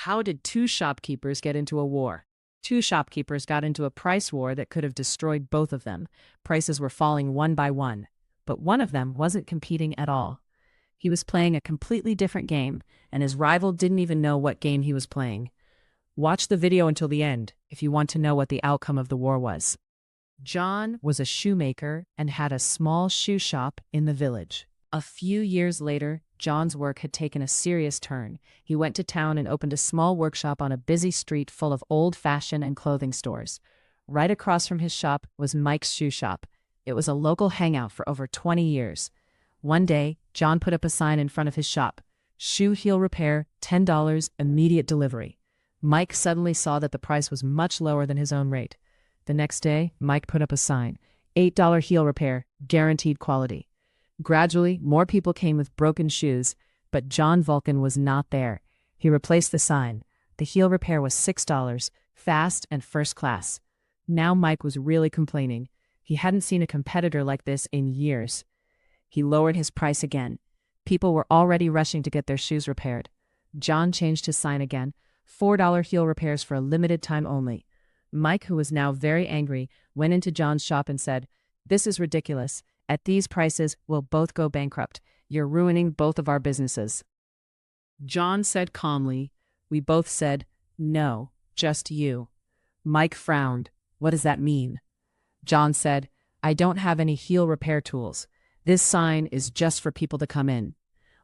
How did two shopkeepers get into a war? Two shopkeepers got into a price war that could have destroyed both of them. Prices were falling one by one, but one of them wasn't competing at all. He was playing a completely different game, and his rival didn't even know what game he was playing. Watch the video until the end if you want to know what the outcome of the war was. John was a shoemaker and had a small shoe shop in the village. A few years later, John's work had taken a serious turn. He went to town and opened a small workshop on a busy street full of old fashion and clothing stores. Right across from his shop was Mike's shoe shop. It was a local hangout for over 20 years. One day, John put up a sign in front of his shop. Shoe heel repair, $10, immediate delivery. Mike suddenly saw that the price was much lower than his own rate. The next day, Mike put up a sign, $8 heel repair, guaranteed quality. Gradually, more people came with broken shoes, but John Vulcan was not there. He replaced the sign. The heel repair was $6, fast and first class. Now Mike was really complaining. He hadn't seen a competitor like this in years. He lowered his price again. People were already rushing to get their shoes repaired. John changed his sign again, $4 heel repairs for a limited time only. Mike, who was now very angry, went into John's shop and said, "This is ridiculous. At these prices, we'll both go bankrupt. You're ruining both of our businesses." John said calmly. We both said, "No, just you." Mike frowned. "What does that mean?" John said, "I don't have any heel repair tools. This sign is just for people to come in.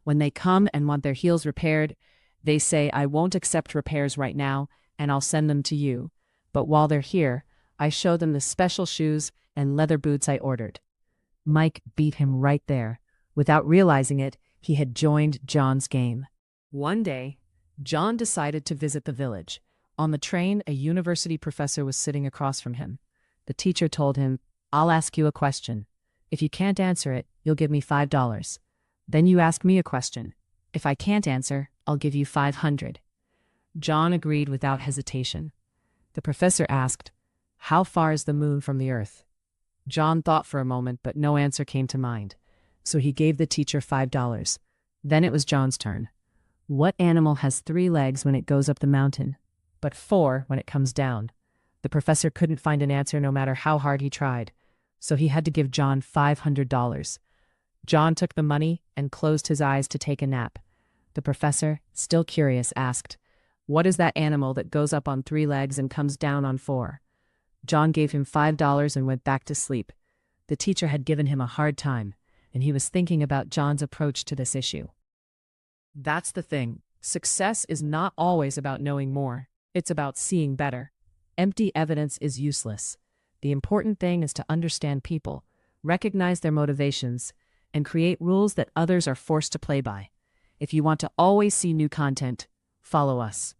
When they come and want their heels repaired, they say I won't accept repairs right now and I'll send them to you. But while they're here, I show them the special shoes and leather boots I ordered." Mike beat him right there. Without realizing it, he had joined John's game. One day, John decided to visit the village. On the train, a university professor was sitting across from him. The teacher told him, "I'll ask you a question. If you can't answer it, you'll give me $5. Then you ask me a question. If I can't answer, I'll give you $500. John agreed without hesitation. The professor asked, "How far is the moon from the earth?" John thought for a moment, but no answer came to mind. So he gave the teacher $5. Then it was John's turn. "What animal has 3 legs when it goes up the mountain, but 4 when it comes down?" The professor couldn't find an answer no matter how hard he tried. So he had to give John $500. John took the money and closed his eyes to take a nap. The professor, still curious, asked, "What is that animal that goes up on 3 legs and comes down on 4? John gave him $5 and went back to sleep. The teacher had given him a hard time, and he was thinking about John's approach to this issue. That's the thing. Success is not always about knowing more. It's about seeing better. Empty evidence is useless. The important thing is to understand people, recognize their motivations, and create rules that others are forced to play by. If you want to always see new content, follow us.